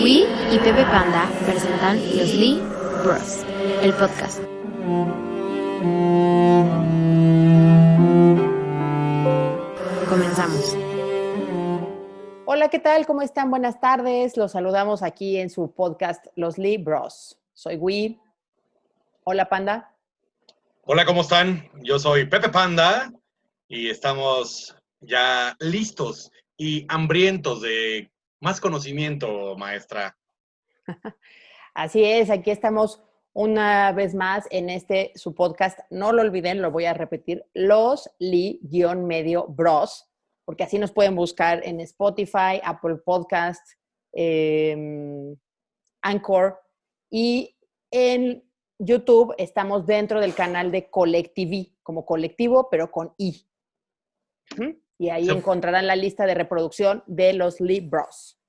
Wii y Pepe Panda presentan Los Lee Bros, el podcast. Comenzamos. Hola, ¿qué tal? ¿Cómo están? Buenas tardes. Los saludamos aquí en su podcast Los Lee Bros. Soy Wii. Hola, Panda. Hola, ¿cómo están? Yo soy Pepe Panda y estamos ya listos y hambrientos de más conocimiento, maestra. Así es, aquí estamos una vez más en su podcast. No lo olviden, lo voy a repetir, Los Lee-medio Bros, porque así nos pueden buscar en Spotify, Apple Podcast, Anchor, y en YouTube estamos dentro del canal de Colectivi, como colectivo, pero con I. Y ahí encontrarán la lista de reproducción de los Lee Bros.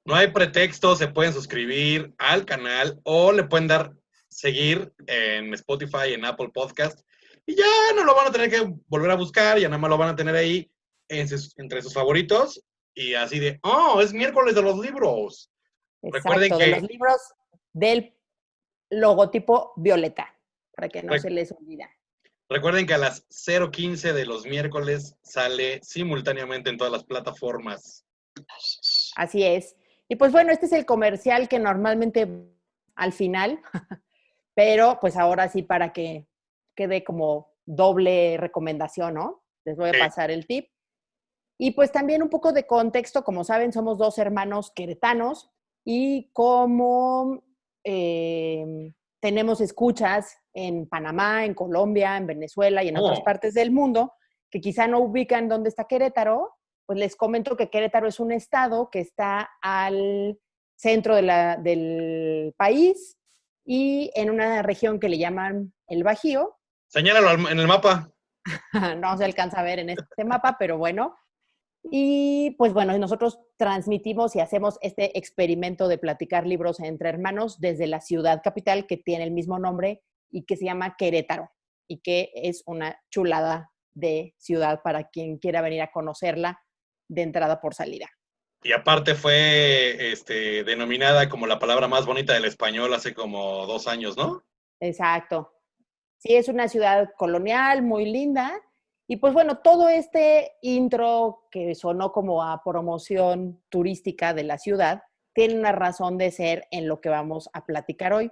No hay pretexto, se pueden suscribir al canal o le pueden dar seguir en Spotify, en Apple Podcast, y ya no lo van a tener que volver a buscar, ya nada más lo van a tener ahí entre sus favoritos, y así de, oh, es miércoles de los libros. Exacto, Recuerden de los libros del logotipo violeta, para que no se les olvide. Recuerden que a las 0:15 de los miércoles sale simultáneamente en todas las plataformas. Así es. Y pues bueno, este es el comercial que normalmente al final, pero pues ahora sí para que quede como doble recomendación, ¿no? Les voy a pasar el tip. Y pues también un poco de contexto, como saben, somos dos hermanos queretanos y como tenemos escuchas en Panamá, en Colombia, en Venezuela y en otras partes del mundo que quizá no ubican dónde está Querétaro, pues les comento que Querétaro es un estado que está al centro del país y en una región que le llaman el Bajío. Señálalo en el mapa. No se alcanza a ver en este mapa, pero bueno. Y pues bueno, nosotros transmitimos y hacemos este experimento de platicar libros entre hermanos desde la ciudad capital que tiene el mismo nombre y que se llama Querétaro y que es una chulada de ciudad para quien quiera venir a conocerla de entrada por salida. Y aparte fue denominada como la palabra más bonita del español hace como 2 años, ¿no? Exacto. Sí, es una ciudad colonial muy linda. Y pues bueno, todo este intro que sonó como a promoción turística de la ciudad tiene una razón de ser en lo que vamos a platicar hoy,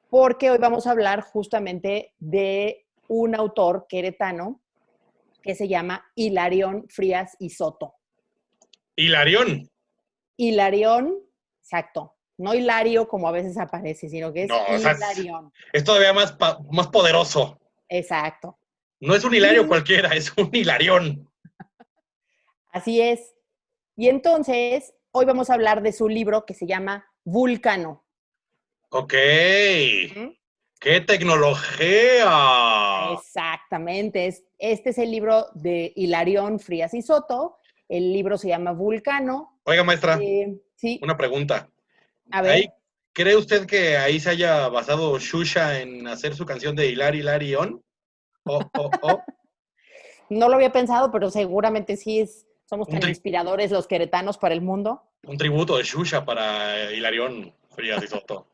porque hoy vamos a hablar justamente de un autor queretano que se llama Hilarión Frías y Soto. Hilarión. Hilarión, exacto. No Hilario como a veces aparece, sino que es Hilarión. Es todavía más poderoso. Exacto. No es un Hilario cualquiera, es un Hilarión. Así es. Y entonces, hoy vamos a hablar de su libro que se llama Vulcano. Ok. ¡Qué tecnología! Exactamente. Este es el libro de Hilarión Frías y Soto. El libro se llama Vulcano. Oiga, maestra, sí. una pregunta. A ver. ¿Cree usted que ahí se haya basado Xuxa en hacer su canción de Hilarión? No lo había pensado, pero seguramente sí somos tan inspiradores los queretanos para el mundo. Un tributo de Xuxa para Hilarión Frías y Soto.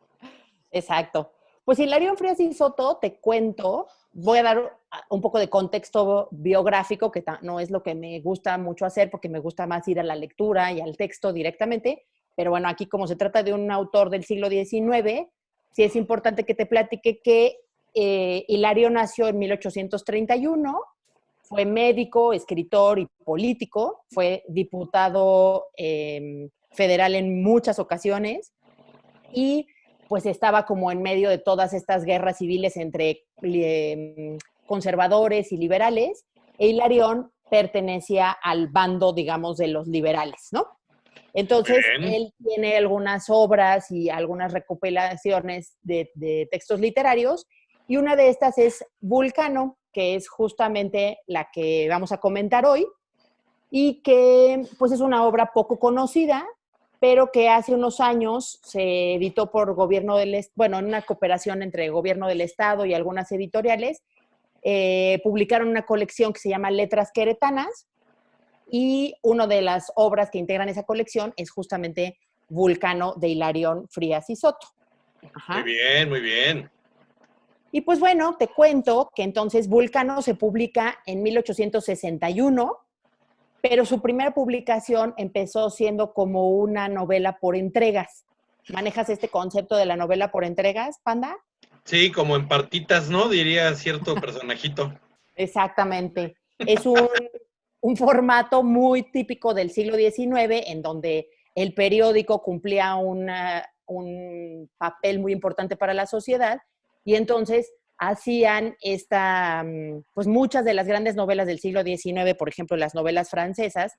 Exacto. Pues Hilarión Frías y Soto, te cuento, voy a dar un poco de contexto biográfico, que no es lo que me gusta mucho hacer, porque me gusta más ir a la lectura y al texto directamente, pero bueno, aquí como se trata de un autor del siglo XIX, sí es importante que te platique que Hilario nació en 1831, fue médico, escritor y político, fue diputado federal en muchas ocasiones y pues estaba como en medio de todas estas guerras civiles entre conservadores y liberales, e Hilarión pertenecía al bando, digamos, de los liberales, ¿no? Entonces, él tiene algunas obras y algunas recopilaciones de textos literarios, y una de estas es Vulcano, que es justamente la que vamos a comentar hoy, y que pues es una obra poco conocida, pero que hace unos años se editó por gobierno del bueno, en una cooperación entre el gobierno del estado y algunas editoriales, publicaron una colección que se llama Letras Queretanas, Y una de las obras que integran esa colección es justamente Vulcano de Hilarión Frías y Soto. Ajá. Muy bien, muy bien. Y pues bueno, te cuento que entonces Vulcano se publica en 1861, pero su primera publicación empezó siendo como una novela por entregas. ¿Manejas este concepto de la novela por entregas, Panda? Sí, como en partitas, ¿no? Diría cierto personajito. Exactamente. Es un formato muy típico del siglo XIX, en donde el periódico cumplía un papel muy importante para la sociedad, y entonces hacían pues muchas de las grandes novelas del siglo XIX, por ejemplo, las novelas francesas,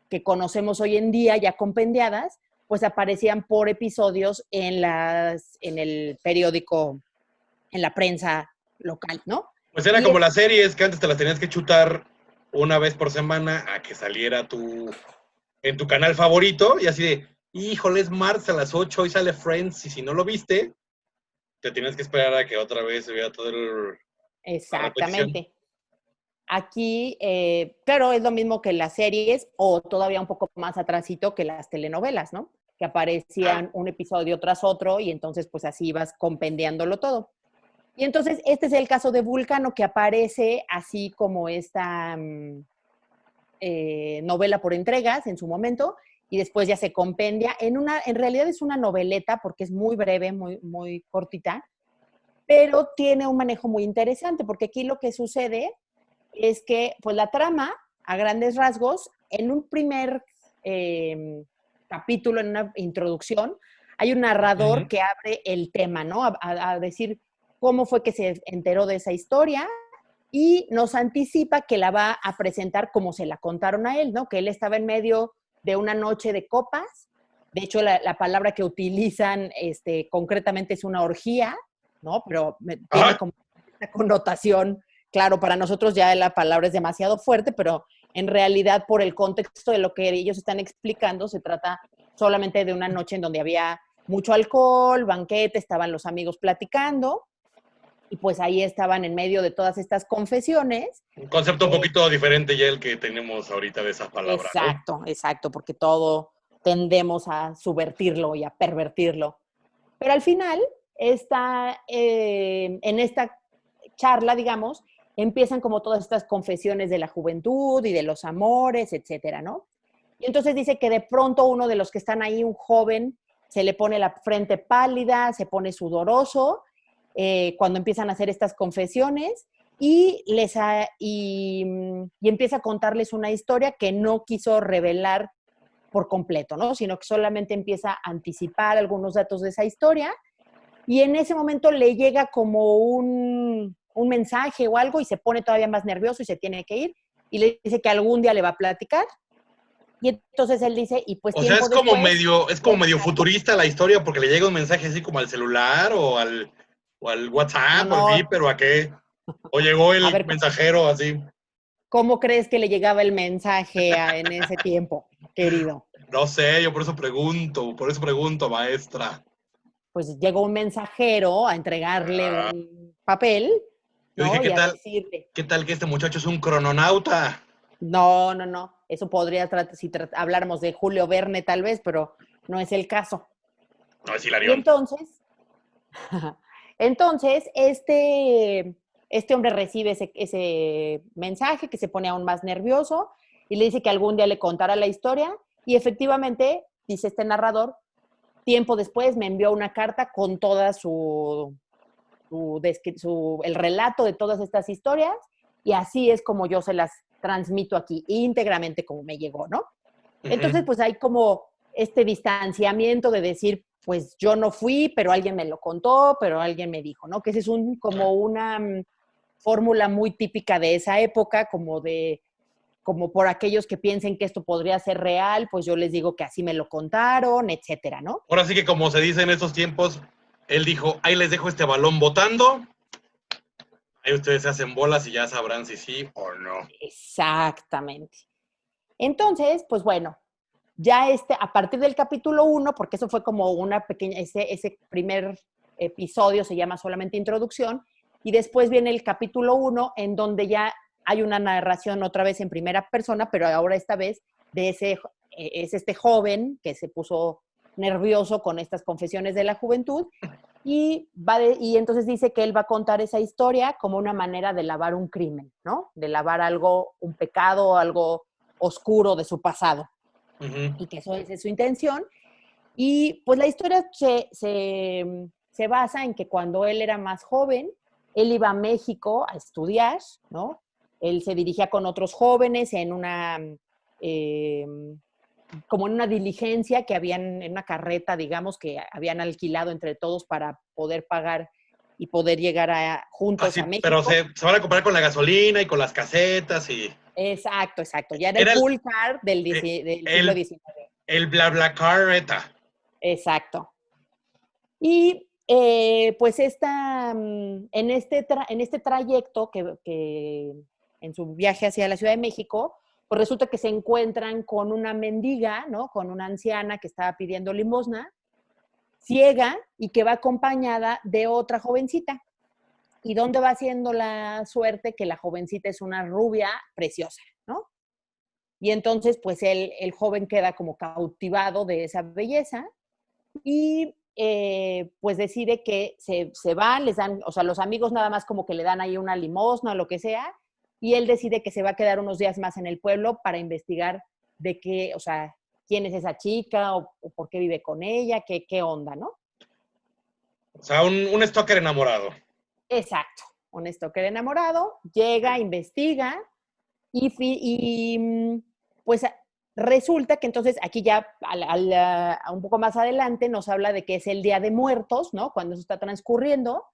que conocemos hoy en día ya compendiadas, pues aparecían por episodios en el periódico, en la prensa local, ¿no? Pues era Y como las series que antes te las tenías que chutar una vez por semana a que saliera en tu canal favorito y así de, híjole, es martes a las 8, hoy sale Friends y si no lo viste, te tienes que esperar a que otra vez se vea la repetición. exactamente. Aquí, claro, es lo mismo que las series o todavía un poco más atrasito que las telenovelas, ¿no? Que aparecían un episodio tras otro y entonces pues así ibas compendiándolo todo. Y entonces este es el caso de Vulcano, que aparece así como esta novela por entregas en su momento y después ya se compendia en realidad es una noveleta porque es muy breve, muy, muy cortita, pero tiene un manejo muy interesante porque aquí lo que sucede es que, pues la trama, a grandes rasgos, en un primer capítulo, en una introducción, hay un narrador que abre el tema, ¿no? A decir cómo fue que se enteró de esa historia y nos anticipa que la va a presentar como se la contaron a él, ¿no? Que él estaba en medio de una noche de copas. De hecho, la palabra que utilizan concretamente es una orgía, ¿no? Pero tiene como una connotación. Claro, para nosotros ya la palabra es demasiado fuerte, pero en realidad por el contexto de lo que ellos están explicando, se trata solamente de una noche en donde había mucho alcohol, banquete, estaban los amigos platicando, y pues ahí estaban en medio de todas estas confesiones. Un concepto un poquito diferente ya el que tenemos ahorita de esa palabra, ¿no? Exacto, exacto, porque todo tendemos a subvertirlo y a pervertirlo. Pero al final, en esta charla, digamos, empiezan como todas estas confesiones de la juventud y de los amores, etcétera, ¿no? Y entonces dice que de pronto uno de los que están ahí, un joven, se le pone la frente pálida, se pone sudoroso, cuando empiezan a hacer estas confesiones y empieza a contarles una historia que no quiso revelar por completo, ¿no? Sino que solamente empieza a anticipar algunos datos de esa historia y en ese momento le llega como un mensaje o algo y se pone todavía más nervioso y se tiene que ir y le dice que algún día le va a platicar. Y entonces él dice, y pues O sea, tiempo después... es como medio futurista la historia porque le llega un mensaje así como al celular o al No, WhatsApp o al no, Viper o a qué. O llegó a el ver, mensajero así. ¿cómo crees que le llegaba el mensaje en ese tiempo, querido? No sé, yo por eso pregunto, maestra. Pues llegó un mensajero a entregarle Ah, un papel, yo dije, ¿no? Y a decirle, ¿qué tal que este muchacho es un crononauta? no, no, no, eso podría si habláramos de Julio Verne tal vez, pero no es el caso. No, es Y Hilarión. entonces, entonces este hombre recibe ese mensaje que se pone aún más nervioso y le dice que algún día le contará la historia y efectivamente, dice este narrador, tiempo después me envió una carta con toda el relato de todas estas historias y así es como yo se las transmito aquí, íntegramente como me llegó, ¿no? Entonces, pues hay como este distanciamiento de decir, pues yo no fui, pero alguien me lo contó, pero alguien me dijo, ¿no? Que ese es como una fórmula muy típica de esa época, como por aquellos que piensen que esto podría ser real, pues yo les digo que así me lo contaron, etcétera, ¿no? Ahora sí que como se dice en estos tiempos, él dijo, ahí les dejo este balón botando, ahí ustedes se hacen bolas y ya sabrán si sí o no. Exactamente. Entonces, pues bueno, ya a partir del capítulo 1, porque eso fue como una pequeña, ese primer episodio se llama solamente introducción, y después viene el capítulo 1, en donde ya hay una narración otra vez en primera persona, pero ahora esta vez es este joven que se puso nervioso con estas confesiones de la juventud y entonces dice que él va a contar esa historia como una manera de lavar un crimen, ¿no? De lavar algo, un pecado, algo oscuro de su pasado. Ujú. Y que eso es su intención. Y pues la historia se basa en que cuando él era más joven, él iba a México a estudiar, ¿no? Él se dirigía con otros jóvenes en como en una diligencia que habían, en una carreta, digamos, que habían alquilado entre todos para poder pagar y poder llegar juntos Así, a pero México. se van a comprar con la gasolina y con las casetas y... Exacto, exacto. Ya era el Era pool car eh, del siglo el, XIX. el BlaBlaCar. Exacto. Y pues en este trayecto que en su viaje hacia la Ciudad de México, pues resulta que se encuentran con una mendiga, ¿no? Con una anciana que estaba pidiendo limosna, ciega y que va acompañada de otra jovencita. ¿Y dónde va haciendo la suerte? Que la jovencita es una rubia preciosa, ¿no? Y entonces, pues el joven queda como cautivado de esa belleza y pues decide que se van, les dan, o sea, los amigos nada más como que le dan ahí una limosna o lo que sea, y él decide que se va a quedar unos días más en el pueblo para investigar de qué, o sea, quién es esa chica o por qué vive con ella, qué onda, ¿no? O sea, un stalker enamorado. Exacto. Un stalker enamorado, llega, investiga y pues resulta que entonces aquí ya un poco más adelante nos habla de que es el Día de Muertos, ¿no? Cuando eso está transcurriendo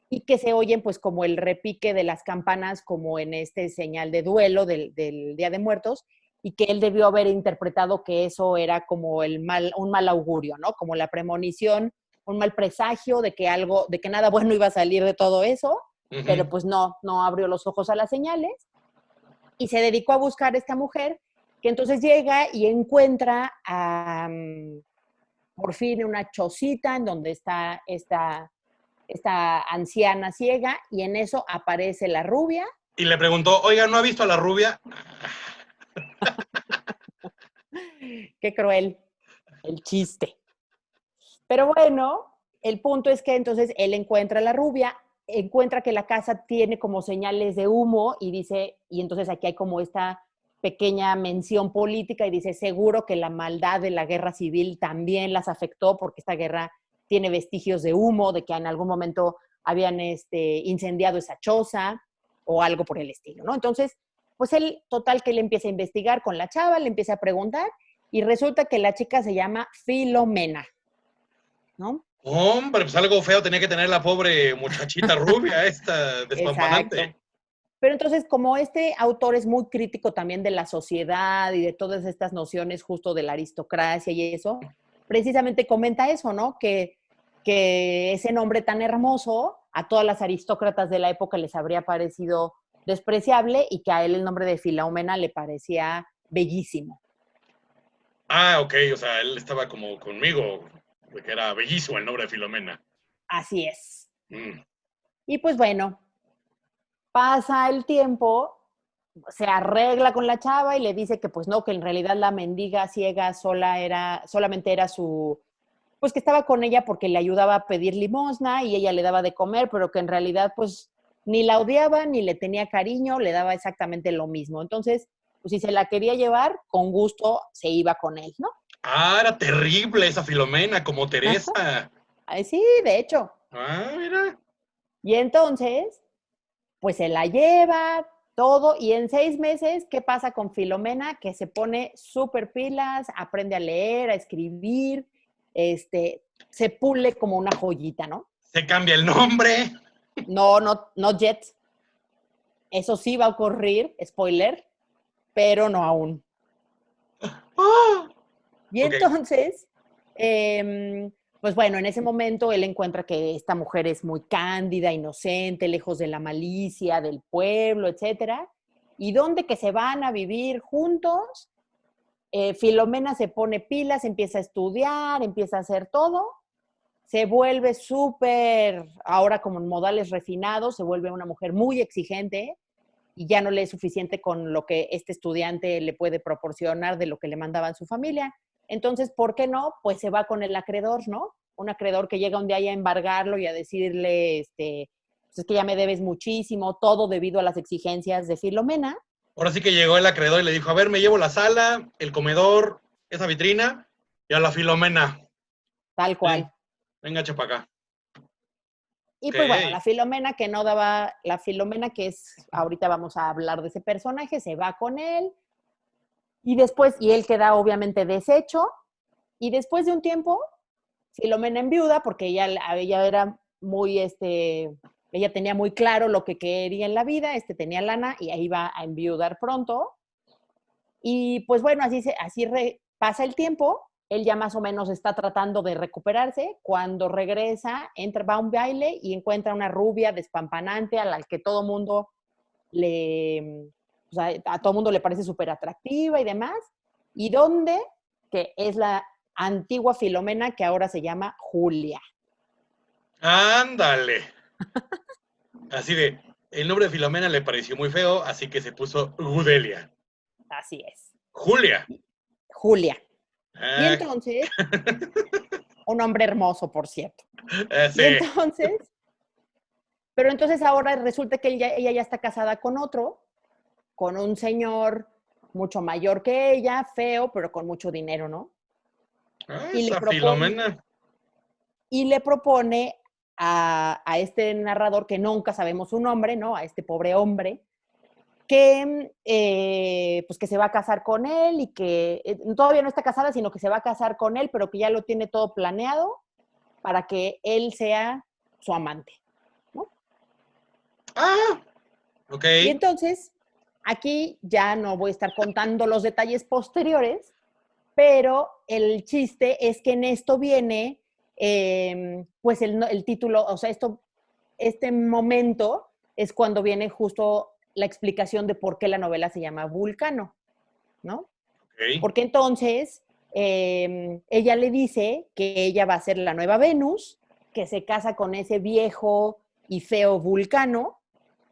y que se oyen pues como el repique de las campanas como en este señal de duelo del Día de Muertos y que él debió haber interpretado que eso era como un mal augurio, ¿no? Como la premonición, un mal presagio de que nada bueno iba a salir de todo eso, pero Ujú. pues no abrió los ojos a las señales y se dedicó a buscar a esta mujer, que entonces llega y encuentra por fin una chocita en donde está esta anciana ciega y en eso aparece la rubia. Y le preguntó, oiga, ¿no ha visto a la rubia? Qué cruel el chiste. Pero bueno, el punto es que entonces él encuentra a la rubia, encuentra que la casa tiene como señales de humo y dice, y entonces aquí hay como esta pequeña mención política y dice, seguro que la maldad de la guerra civil también las afectó porque esta guerra tiene vestigios de humo, de que en algún momento habían incendiado esa choza o algo por el estilo, ¿no? Entonces, pues él, total, que le empieza a investigar con la chava, le empieza a preguntar y resulta que la chica se llama Filomena, ¿no? Hombre, pues algo feo tenía que tener la pobre muchachita rubia, esta despampanante. Exacto. Pero entonces, como este autor es muy crítico también de la sociedad y de todas estas nociones justo de la aristocracia y eso, precisamente comenta eso, ¿no? Que ese nombre tan hermoso a todas las aristócratas de la época les habría parecido despreciable y que a él el nombre de Filomena le parecía bellísimo. Ah, ok, o sea, él estaba como conmigo, de que era bellísimo el nombre de Filomena. Así es. Mm. Y pues bueno, pasa el tiempo, se arregla con la chava y le dice que pues no, que en realidad la mendiga ciega solamente era pues que estaba con ella porque le ayudaba a pedir limosna y ella le daba de comer, pero que en realidad pues ni la odiaba ni le tenía cariño, le daba exactamente lo mismo. Entonces, pues si se la quería llevar, con gusto se iba con él, ¿no? Ah, era terrible esa Filomena, como Teresa. Ay, sí, de hecho. Ah, mira. Y entonces, pues se la lleva, todo, y en 6 meses, ¿qué pasa con Filomena? Que se pone súper pilas, aprende a leer, a escribir, se pule como una joyita, ¿no? Se cambia el nombre. No, no, no yet. Eso sí va a ocurrir, spoiler, pero no aún. ¡Ah! Y Ok. entonces, pues bueno, en ese momento él encuentra que esta mujer es muy cándida, inocente, lejos de la malicia del pueblo, etcétera. Y donde que se van a vivir juntos, Filomena se pone pilas, empieza a estudiar, empieza a hacer todo, se vuelve súper, ahora como en modales refinados, se vuelve una mujer muy exigente y ya no le es suficiente con lo que este estudiante le puede proporcionar de lo que le mandaban su familia. Entonces, ¿por qué no? Pues se va con el acreedor, ¿no? Un acreedor que llega un día a embargarlo y a decirle, pues es que ya me debes muchísimo, todo debido a las exigencias de Filomena. Ahora sí que llegó el acreedor y le dijo, a ver, me llevo la sala, el comedor, esa vitrina, y a la Filomena. Tal cual. Venga, echa para acá. Y Ok. pues bueno, la Filomena que no daba, la Filomena que es, ahorita vamos a hablar de ese personaje, se va con él y después, y él queda obviamente deshecho y después de un tiempo, Filomena enviuda porque ella era muy, ella tenía muy claro lo que quería en la vida, tenía lana y ahí iba a enviudar pronto. Y pues bueno, pasa el tiempo, él ya más o menos está tratando de recuperarse, cuando regresa, va a un baile y encuentra una rubia despampanante a la que todo mundo o sea, a todo mundo le parece súper atractiva y demás. ¿Y dónde? Que es la antigua Filomena que ahora se llama Julia. Ándale. Así de, el nombre de Filomena le pareció muy feo, así que se puso Gudelia. Así es. Julia. Julia. Y Ah, entonces, un hombre hermoso, por cierto. sí. Y entonces, pero entonces ahora resulta que ella ya está casada con otro, con un señor mucho mayor que ella, feo, pero con mucho dinero, ¿no? Ah, Y le esa propone, Filomena. y le propone a este narrador, que nunca sabemos su nombre, ¿no? A este pobre hombre, que, pues que se va a casar con él y que todavía no está casada, sino que se va a casar con él, pero que ya lo tiene todo planeado para que él sea su amante, ¿no? Ah, ok. Y entonces, aquí ya no voy a estar contando los detalles posteriores, pero el chiste es que en esto viene, pues el título, o sea, este momento es cuando viene justo la explicación de por qué la novela se llama Vulcano, ¿no? Ok. Porque entonces ella le dice que ella va a ser la nueva Venus, que se casa con ese viejo y feo Vulcano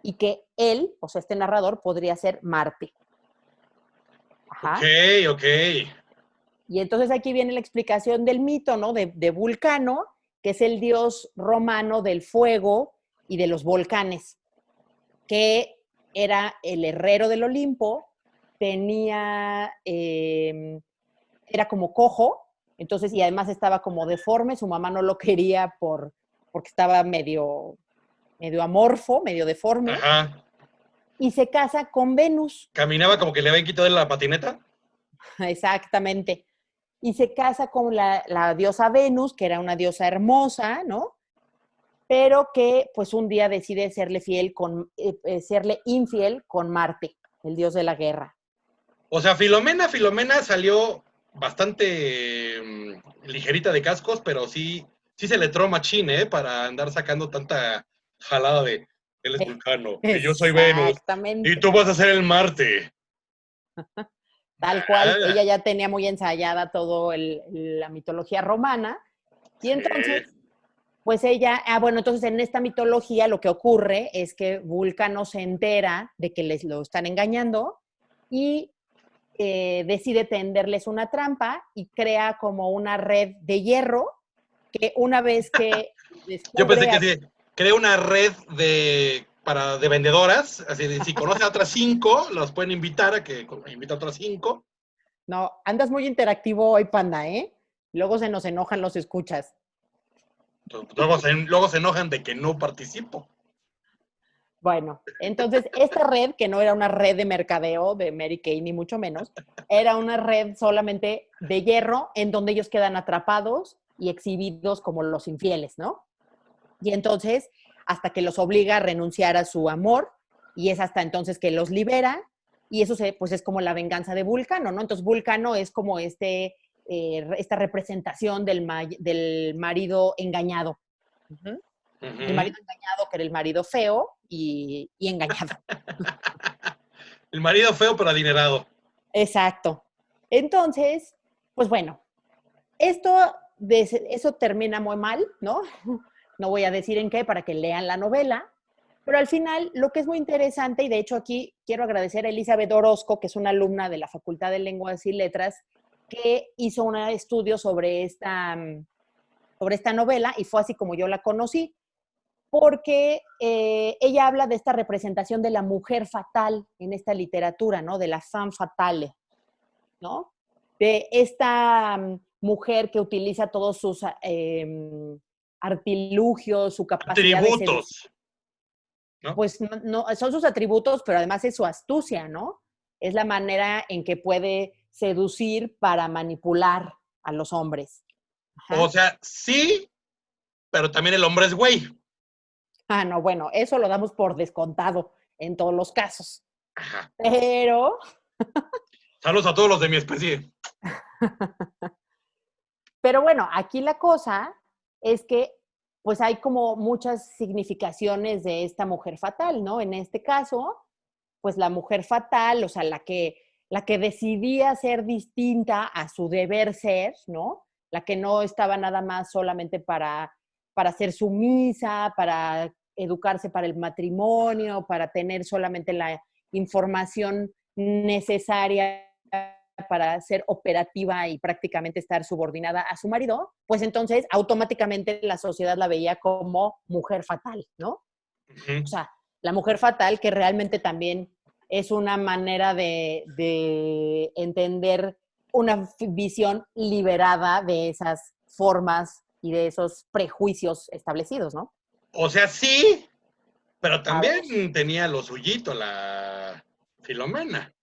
y que él, o sea, este narrador, podría ser Marte. Ok, Ajá. ok. Y entonces aquí viene la explicación del mito, ¿no? De Vulcano, que es el dios romano del fuego y de los volcanes, que era el herrero del Olimpo, era como cojo, entonces, y además estaba como deforme, su mamá no lo quería porque estaba medio amorfo, medio deforme, Ajá. y se casa con Venus, Caminaba como que le habían quitado la patineta. exactamente, y se casa con la diosa Venus, que era una diosa hermosa, ¿no? Pero que pues un día decide serle infiel con Marte, el dios de la guerra. O sea, Filomena salió bastante ligerita de cascos, pero sí se le tró machín, ¿eh? Para andar sacando tanta jalada de él es Vulcano y yo soy Venus y Exactamente, tú vas a ser el Marte. tal cual. Ah, Ella ya tenía muy ensayada todo la mitología romana. Y sí. entonces, pues bueno, entonces en esta mitología lo que ocurre es que Vulcano se entera de que les lo están engañando y decide tenderles una trampa y crea como una red de hierro que una vez que Yo pensé descubre que a... sí, creé una red de vendedoras, así de si conoce a otras 5, los pueden invitar a que invita a otras 5. No, andas muy interactivo hoy, Panda, ¿eh? Luego se nos enojan los escuchas. Luego se enojan de que no participo. Bueno, entonces esta red, que no era una red de mercadeo de Mary Kay, ni mucho menos, era una red solamente de hierro en donde ellos quedan atrapados y exhibidos como los infieles, ¿no? Y entonces, hasta que los obliga a renunciar a su amor, y es hasta entonces que los libera, y eso pues es como la venganza de Vulcano, ¿no? Entonces Vulcano es como esta representación del marido engañado. Uh-huh. El Uh-huh. marido engañado, que era el marido feo y engañado. El marido feo pero adinerado. Exacto. Entonces, pues bueno, eso termina muy mal, ¿no? No voy a decir en qué para que lean la novela, Pero al final, lo que es muy interesante, y de hecho aquí quiero agradecer a Elizabeth Orozco, que es una alumna de la Facultad de Lenguas y Letras, que hizo un estudio sobre esta novela, y fue así como yo la conocí, porque ella habla de esta representación de la mujer fatal en esta literatura, ¿no? De la femme fatale, ¿no? De esta mujer que utiliza todos sus artilugios, su capacidad de seducir. Atributos, ¿no? Pues no, son sus atributos, pero además es su astucia, ¿no? Es la manera en que puede seducir para manipular a los hombres. O Ajá. sea, sí, pero también el hombre es güey. Ah, no, bueno, eso lo damos por descontado en todos los casos. Ajá. Pero, Saludos a todos los de mi especie. pero bueno, aquí la cosa es que pues hay como muchas significaciones de esta mujer fatal, ¿no? En este caso, pues la mujer fatal, o sea, la que decidía ser distinta a su deber ser, ¿no? La que no estaba nada más solamente para ser sumisa, para educarse para el matrimonio, para tener solamente la información necesaria para ser operativa y prácticamente estar subordinada a su marido, pues entonces automáticamente la sociedad la veía como mujer fatal, ¿no? O sea, la mujer fatal que realmente también es una manera de entender una visión liberada de esas formas y de esos prejuicios establecidos, ¿no? O sea, sí, pero A ver. también tenía lo suyito la Filomena.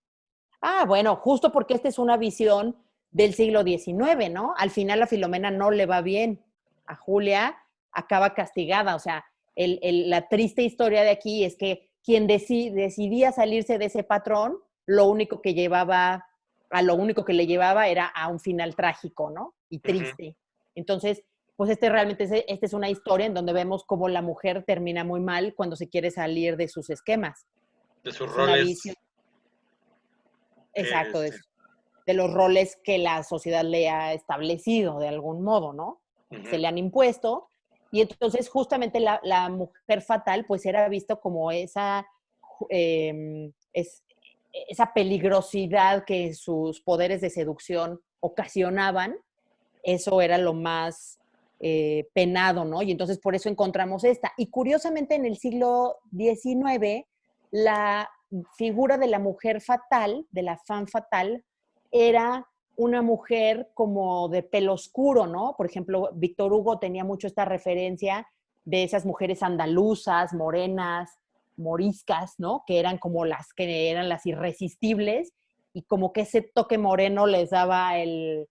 Ah, bueno, justo porque esta es una visión del siglo XIX, ¿no? Al final a Filomena no le va bien. A Julia acaba castigada. O sea, la triste historia de aquí es que quien decidía salirse de ese patrón, lo único que le llevaba era a un final trágico, ¿no? Y Ujú. triste. Entonces, pues esta es una historia en donde vemos cómo la mujer termina muy mal cuando se quiere salir de sus esquemas. De sus Es una roles. visión, exacto, Este, de los roles que la sociedad le ha establecido de algún modo, ¿no? Se ujú. le han impuesto. Y entonces justamente la mujer fatal pues era visto como esa peligrosidad que sus poderes de seducción ocasionaban. Eso era lo más penado, ¿no? Y entonces por eso encontramos esta. Y curiosamente en el siglo XIX, la figura de la mujer fatal, de la femme fatal, era una mujer como de pelo oscuro, ¿no? Por ejemplo, Víctor Hugo tenía mucho esta referencia de esas mujeres andaluzas, morenas, moriscas, ¿no? Que eran como las irresistibles y como que ese toque moreno les daba el,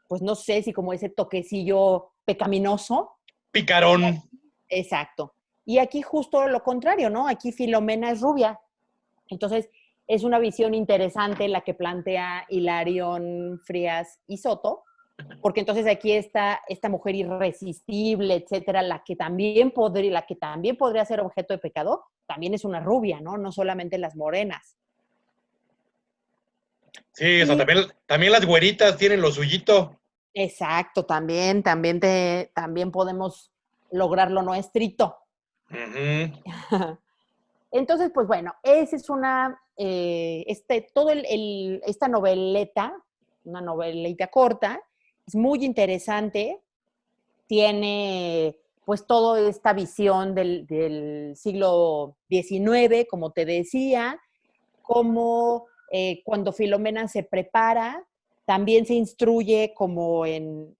pues no sé si como ese toquecillo pecaminoso. Picarón. Exacto. Y aquí justo lo contrario, ¿no? Aquí Filomena es rubia. Entonces, es una visión interesante la que plantea Hilarión Frías y Soto, porque entonces aquí está esta mujer irresistible, etcétera, la que también podría ser objeto de pecado, también es una rubia, ¿no? No solamente las morenas. Sí, o sea, Y también las güeritas tienen lo suyito. exacto, también podemos lograr lo nuestrito. Ujú. Entonces, pues bueno, esa es esta noveleta, una novelita corta, es muy interesante, tiene pues toda esta visión del siglo XIX, como te decía, como cuando Filomena se prepara, también se instruye como en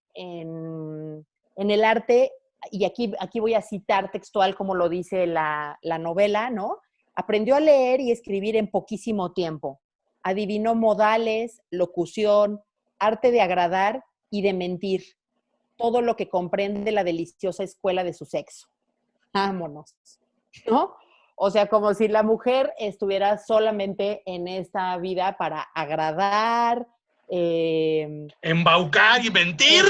el arte, y aquí voy a citar textual como lo dice la novela, ¿no? Aprendió a leer y escribir en poquísimo tiempo. Adivinó modales, locución, arte de agradar y de mentir. Todo lo que comprende la deliciosa escuela de su sexo. Vámonos, ¿no? O sea, como si la mujer estuviera solamente en esta vida para agradar. Embaucar y mentir.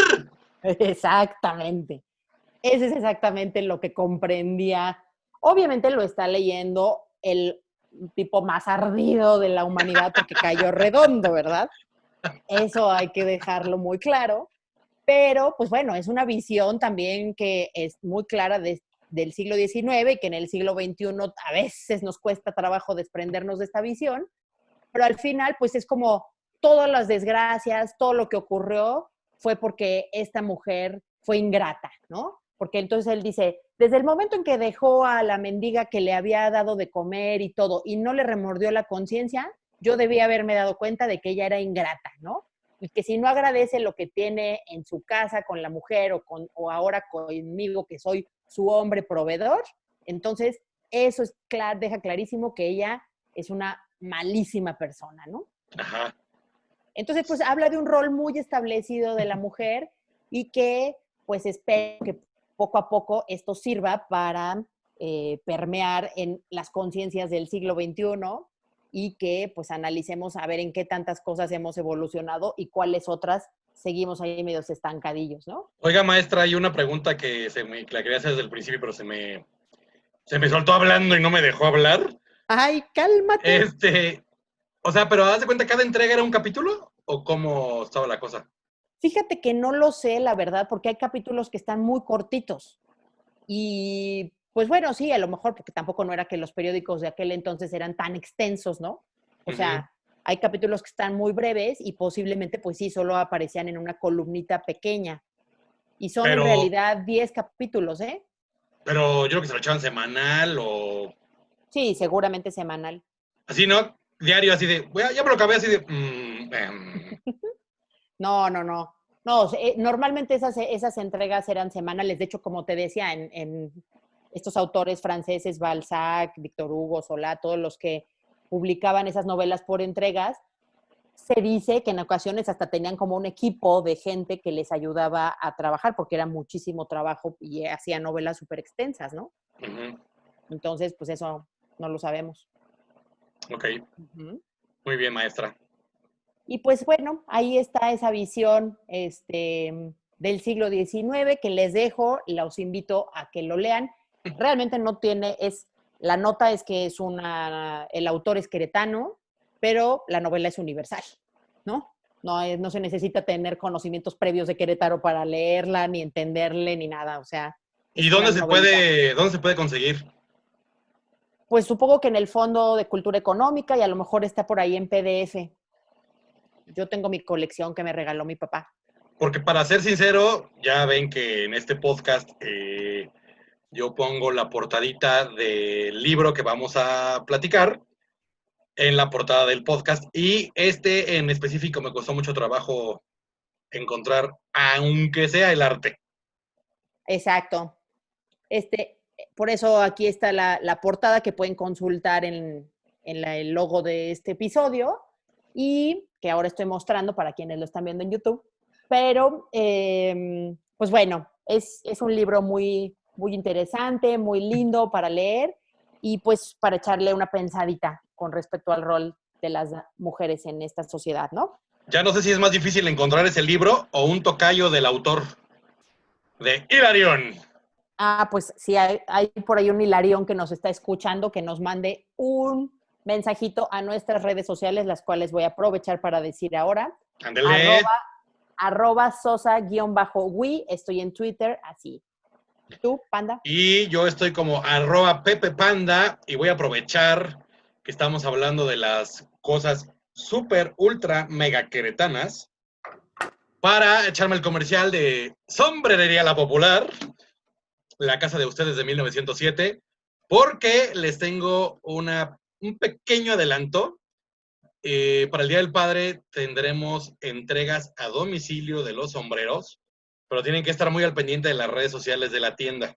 Es, exactamente. Ese es exactamente lo que comprendía. Obviamente lo está leyendo el tipo más ardido de la humanidad porque cayó redondo, ¿verdad? Eso hay que dejarlo muy claro. Pero, pues bueno, es una visión también que es muy clara del siglo XIX y que en el siglo XXI a veces nos cuesta trabajo desprendernos de esta visión, pero al final pues es como todas las desgracias, todo lo que ocurrió fue porque esta mujer fue ingrata, ¿no? Porque entonces él dice, desde el momento en que dejó a la mendiga que le había dado de comer y todo, y no le remordió la conciencia, yo debía haberme dado cuenta de que ella era ingrata, ¿no? Y que si no agradece lo que tiene en su casa con la mujer o ahora conmigo, que soy su hombre proveedor, entonces eso es deja clarísimo que ella es una malísima persona, ¿no? Ajá. Entonces, pues habla de un rol muy establecido de la mujer y que, pues espero que poco a poco esto sirva para permear en las conciencias del siglo XXI y que pues analicemos a ver en qué tantas cosas hemos evolucionado y cuáles otras seguimos ahí medios estancadillos, ¿no? Oiga, maestra, hay una pregunta que que la quería hacer desde el principio, pero se me soltó hablando y no me dejó hablar. ¡Ay, cálmate! O sea, pero ¿haz de cuenta cada entrega era un capítulo? ¿O cómo estaba la cosa? Fíjate que no lo sé, la verdad, porque hay capítulos que están muy cortitos. Y pues bueno, sí, a lo mejor porque tampoco no era que los periódicos de aquel entonces eran tan extensos, ¿no? O sea, hay capítulos que están muy breves y posiblemente, pues sí, solo aparecían en una columnita pequeña. Y son en Pero, realidad 10 capítulos, ¿eh? pero yo creo que se lo echaban semanal o Sí, seguramente semanal. así, ¿no? Diario, así de, ya me lo acabé así de, No, no, no. No, normalmente esas entregas eran semanales. De hecho, como te decía, en estos autores franceses, Balzac, Víctor Hugo, Solá, todos los que publicaban esas novelas por entregas, se dice que en ocasiones hasta tenían como un equipo de gente que les ayudaba a trabajar, porque era muchísimo trabajo y hacían novelas súper extensas, ¿no? Entonces, pues eso no lo sabemos. Ok, Ujú. muy bien, maestra. Y pues bueno, ahí está esa visión del siglo XIX que les dejo, los invito a que lo lean. Realmente no tiene, la nota es que el autor es queretano, pero la novela es universal, ¿no? No se necesita tener conocimientos previos de Querétaro para leerla, ni entenderle, ni nada. O sea, ¿Y es una novelita. dónde se puede conseguir? Pues supongo que en el Fondo de Cultura Económica y a lo mejor está por ahí en PDF. Yo tengo mi colección que me regaló mi papá. Porque para ser sincero, ya ven que en este podcast yo pongo la portadita del libro que vamos a platicar en la portada del podcast y este en específico me costó mucho trabajo encontrar, aunque sea el arte. Exacto. Por eso aquí está la portada que pueden consultar el logo de este episodio y que ahora estoy mostrando para quienes lo están viendo en YouTube. Pero, pues bueno, es un libro muy, muy interesante, muy lindo para leer y pues para echarle una pensadita con respecto al rol de las mujeres en esta sociedad, ¿no? Ya no sé si es más difícil encontrar ese libro o un tocayo del autor de Hilarión. Ah, pues sí, hay por ahí un Hilarión que nos está escuchando, que nos mande un mensajito a nuestras redes sociales, las cuales voy a aprovechar para decir ahora. Ándele. Arroba Sosa-Wi, estoy en Twitter, así. ¿Tú, Panda? Y yo estoy como @PepePanda y voy a aprovechar que estamos hablando de las cosas súper, ultra, mega queretanas para echarme el comercial de Sombrerería La Popular, la casa de ustedes de 1907, porque les tengo un pequeño adelanto. Para el Día del Padre tendremos entregas a domicilio de los sombreros, pero tienen que estar muy al pendiente de las redes sociales de la tienda.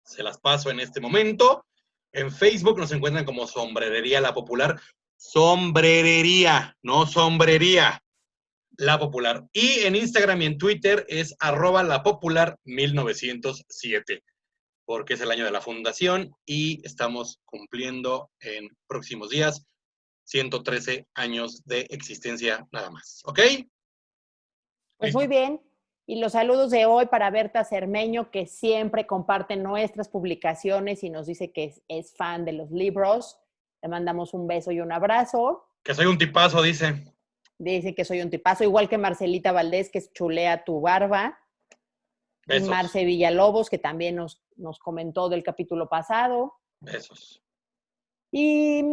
Se las paso en este momento. En Facebook nos encuentran como Sombrerería La Popular. Sombrerería, no sombrería. La Popular. Y en Instagram y en Twitter es @lapopular1907, porque es el año de la fundación y estamos cumpliendo en próximos días 113 años de existencia nada más. ¿Ok? Pues Listo. muy bien. Y los saludos de hoy para Berta Cermeño, que siempre comparte nuestras publicaciones y nos dice que es fan de los libros. Le mandamos un beso y un abrazo. Que soy un tipazo, dice. Dice que soy un tipazo, igual que Marcelita Valdés, que chulea tu barba. Y Besos. Marce Villalobos, que también nos nos comentó del capítulo pasado. Besos. Y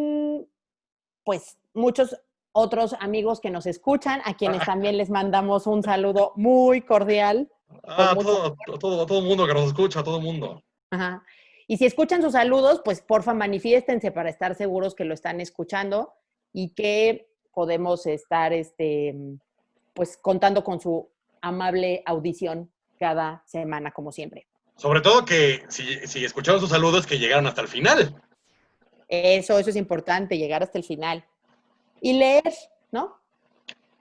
pues muchos otros amigos que nos escuchan, a quienes también les mandamos un saludo muy cordial. Todo el mundo que nos escucha, todo el mundo. Ajá. Y si escuchan sus saludos, pues porfa manifiéstense para estar seguros que lo están escuchando y que podemos estar pues contando con su amable audición cada semana, como siempre. Sobre todo que si escucharon sus saludos, que llegaron hasta el final. Eso es importante, llegar hasta el final. Y leer, ¿no?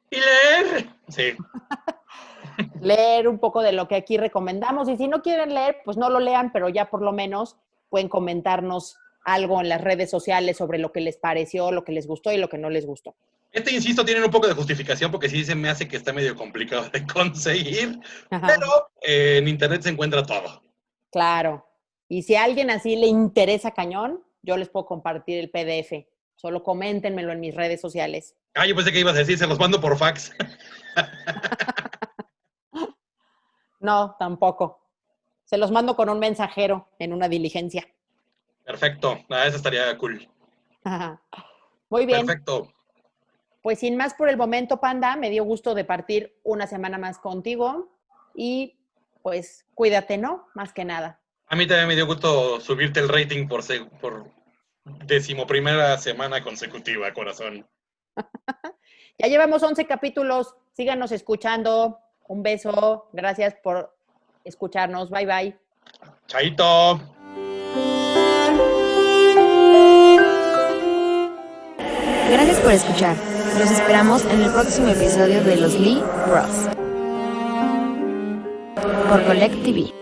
Y leer. Sí. Leer un poco de lo que aquí recomendamos. Y si no quieren leer, pues no lo lean, pero ya por lo menos pueden comentarnos algo en las redes sociales sobre lo que les pareció, lo que les gustó y lo que no les gustó. Insisto, tienen un poco de justificación porque sí se me hace que está medio complicado de conseguir, pero en internet se encuentra todo. Claro. Y si a alguien así le interesa cañón, yo les puedo compartir el PDF. Solo coméntenmelo en mis redes sociales. Yo pensé que ibas a decir, se los mando por fax. No, tampoco. Se los mando con un mensajero en una diligencia. Perfecto. Eso estaría cool. Muy bien. Perfecto. Pues sin más por el momento, Panda, me dio gusto de partir una semana más contigo y pues cuídate, ¿no? Más que nada. A mí también me dio gusto subirte el rating por 11ª semana consecutiva, corazón. Ya llevamos 11 capítulos. Síganos escuchando. Un beso. Gracias por escucharnos. Bye, bye. Chaito. Gracias por escuchar. Los esperamos en el próximo episodio de Los Lee Bros. Por Collect TV.